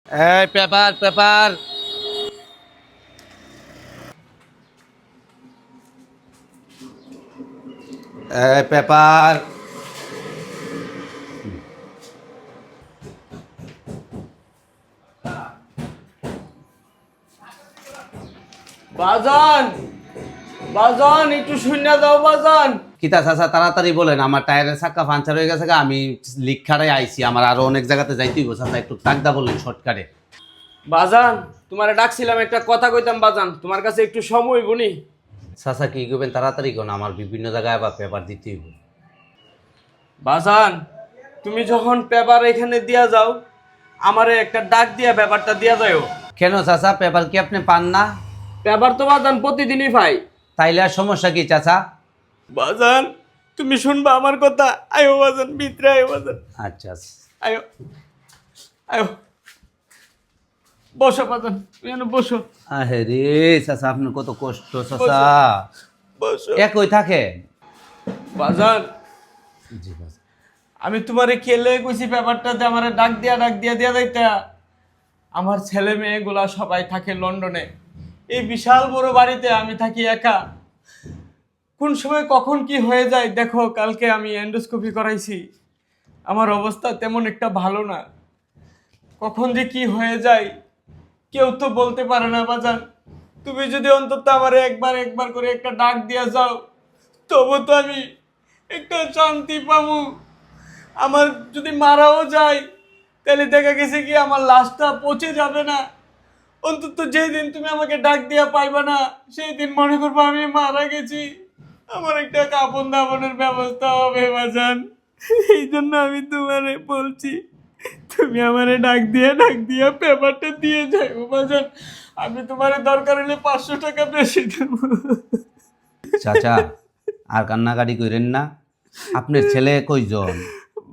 এই paper paper এই paper বাজান বাজান একটু শূন্য দাও বাজান। কিতা চাচা তাড়াতাড়ি বলেন, আমার টায়ারের চাক্কা পাঞ্চার হয়ে গেছে, আমি লিক খাড়াই আইছি, আমার আরো অনেক জায়গাতে যাইতে হইব চাচা, একটু টাকদা বলেন শর্টকাটে। বাজান তোমারে ডাকছিলাম একটা কথা কইতাম বাজান, তোমার কাছে একটু সময় বনি। চাচা কি করবেন তাড়াতাড়ি কোন, আমার বিভিন্ন জায়গায় আবার পেপার দিতে হইব। বাজান তুমি যখন পেপার এখানে দিয়া যাও, আমারে একটা ডাক দিয়া পেপারটা দিয়া যাও। কেন চাচা, পেপার কি আপনি পান না? পেপার তো বাজান প্রতিদিনই পাই। তাইলে আর সমস্যা কি চাচা? বাজান তুমি শুনবা আমার কথা, আয়ো বাজান ভিতরে আয়ো বাজান, আচ্ছা আয়ো আয়ো বসো বাজান, তুমি এখানে বসো আহে রে চাচা, আপনার কত কষ্ট চাচা। বসো একই থাকেন? বাজান জি চাচা। আমি তোমারে কেলে কইছি ব্যাপারটাতে আমারে ডাক দিয়া দিয়া যাইতা। আমার ছেলে মেয়েগুলা সবাই থাকে লন্ডনে, এই বিশাল বড় বাড়িতে আমি থাকি একা। কোন সময় কখন কি হয়ে যায় দেখো, কালকে আমি এন্ডোস্কোপি করাইছি, আমার অবস্থা তেমন একটা ভালো না, কখন যে কি হয়ে যায় কেউ তো বলতে পারে না বাজান। তুমি যদি অন্তত আমারে একবার একবার করে একটা ডাক দিয়া যাও, তবু তো আমি একটা শান্তি পাবো। আমার যদি মারাও যায় তাহলে দেখা গেছে কি আমার লাশটা পচে যাবে না। অন্তত যেই দিন তুমি আমাকে ডাক দিয়া পাইবা না, সেই দিন মনে করবো আমি মারা গেছি, আমার একটা কাপড় দাপনের ব্যবস্থা হবে বাজান। এই জন্য আমি তোমারে বলছি, তুমি আমারে ডাক দিয়া পেপারটা দিয়ে যাইবো বাজান। আমি তোমারে দরকার হলে 500 টাকা বেশি দেবো। চাচা আর কান্নাকাটি করেন না। আপনার ছেলে কয়জন?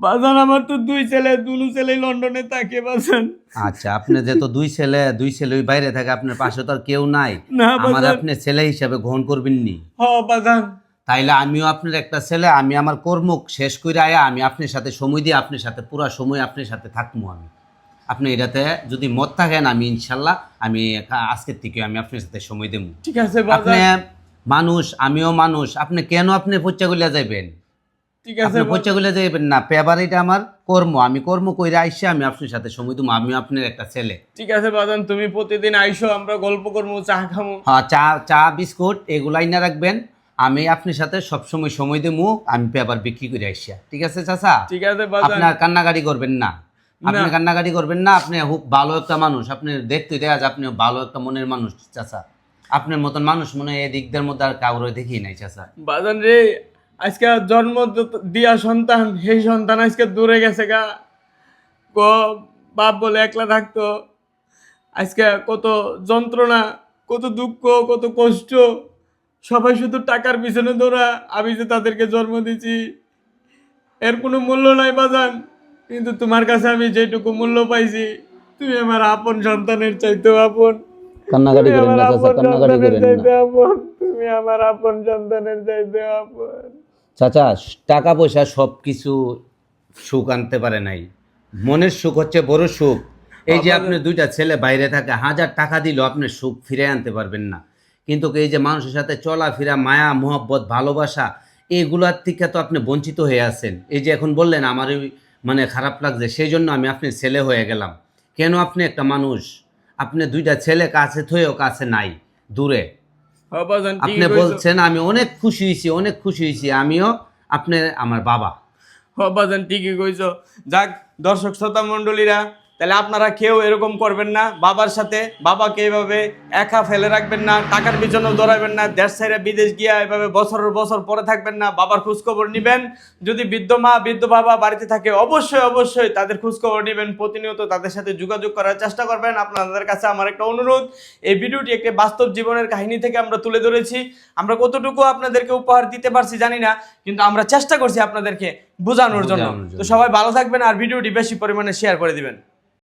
বাজান আমার তো দুই ছেলে লন্ডনে থাকে বাজান। আচ্ছা, আপনি যেহেতু দুই ছেলে ওই বাইরে থাকে, আপনার পাশে তো আর কেউ নাই, না আমার বাজান। আপনি ছেলে হিসাবে গ্রহণ করবেন নি? হ বাজান। তাইলে আমিও আপনার একটা ছেলে, আমি আমার কর্ম শেষ করে আয়া আমি আপনার সাথে সময় দিয়ে আপনার সাথে পুরা সময় আপনার সাথে থাকবো। আমি আপনি এটাতে যদি মত থাকেন, আমি ইনশাল্লাহ আমি আজকের থেকে আমি আপনার সাথে সময় দেবো। ঠিক আছে আপনি বাজান, মানুষ, আমিও মানুষ, আপনি কেন আপনি পচ্চাগুলিয়া যাইবেন? ঠিক আছে আপনি পচ্চাগুলিয়া যাইবেন না, পেপার এটা আমার কর্ম, আমি কর্ম কইরা আইসে আমি আপনার সাথে সময় দেবো, আমি আপনার একটা ছেলে। ঠিক আছে বাজান, তুমি প্রতিদিন আইসো, আমরা গল্প করবো, চা খামো। হ্যাঁ, চা চা বিস্কুট এগুলাই না রাখবেন, আমি আপনার সাথে সবসময় সময় দেবো, আমি পেপার বিক্রি করে আইসা। ঠিক আছে চাচা? ঠিক আছে বাজান। আপনার কান্নাকাটি করবেন না, আপনি কান্নাকাটি করবেন না, আপনি খুব ভালো একটা মানুষ, আপনি দেখতে দেখা যায় আপনি ভালো একটা মনের মানুষ চাচা। আপনার মতন মানুষ মনে হয় এদিকদের মধ্যে আর কাউরে দেখি নাই চাচা। বাজান রে, আজকে জন্ম দিয়া সন্তান, সেই সন্তান আজকে দূরে গেছে গা গো। বাপ বলে একলা থাকতো, আজকে কত যন্ত্রণা, কত দুঃখ, কত কষ্ট, সবাই শুধু টাকার পিছনে দৌড়া। আমি যে তাদেরকে জন্ম দিছি এর কোনো মূল্য নাই বাজান, কিন্তু তোমার কাছে আমি যেটুকু মূল্য পাইছি, তুমি আমার আপন সন্তানের চাইতেও আপন। কান্নাকাটি তুমি করেন আমার না চাচা, আপন কান্নাকাটি সন্তানের করেন চাইতে না আপন, তুমি আমার আপন সন্তানের চাইতে আপন। চাচা। টাকা পয়সা সব কিছু সুখ আনতে পারে নাই, মনের সুখ হচ্ছে বড় সুখ। এই যে আপনি দুইটা ছেলে বাইরে থাকে, 1000 টাকা দিলেও আপনি সুখ ফিরে আনতে পারবেন না, কিন্তু এই যে মানুষের সাথে চলাফেরা, মায়া মোহব্বত ভালোবাসা, এইগুলার থেকে তো আপনি বঞ্চিত হয়ে আছেন। এই যে এখন বললেন আমার মানে খারাপ লাগছে, সেই জন্য আমি আপনার ছেলে হয়ে গেলাম। কেন আপনি একটা মানুষ, আপনি দুইটা ছেলে কাছে থয়েও কাছে নাই, দূরে। হ্যাঁ বাজান, আপনি ঠিকই কইছো। বলছেন আমি অনেক খুশি হয়েছি, অনেক খুশি হয়েছি, আমিও আপনি আমার বাবা। হ্যাঁ বাজান, ঠিকই কইছো। যাক দর্শক শ্রোতা মণ্ডলীরা, তাহলে আপনারা কেউ এরকম করবেন না বাবার সাথে, বাবাকে এইভাবে একা ফেলে রাখবেন না, টাকার পিছনেও দৌড়াবেন না, দেশ ছেড়ে বিদেশ গিয়া এভাবে বছরের বছর পরে থাকবেন না। বাবার খোঁজখবর নিবেন, যদি বৃদ্ধ মা বৃদ্ধ বাবা বাড়িতে থাকে অবশ্যই অবশ্যই তাদের খোঁজখবর নিবেন, প্রতিনিয়ত তাদের সাথে যোগাযোগ করার চেষ্টা করবেন। আপনাদের কাছে আমার একটা অনুরোধ, এই ভিডিওটি একটি বাস্তব জীবনের কাহিনী থেকে আমরা তুলে ধরেছি। আমরা কতটুকু আপনাদেরকে উপহার দিতে পারছি জানি না, কিন্তু আমরা চেষ্টা করছি আপনাদেরকে বোঝানোর জন্য। তো সবাই ভালো থাকবেন আর ভিডিওটি বেশি পরিমাণে শেয়ার করে দিবেন।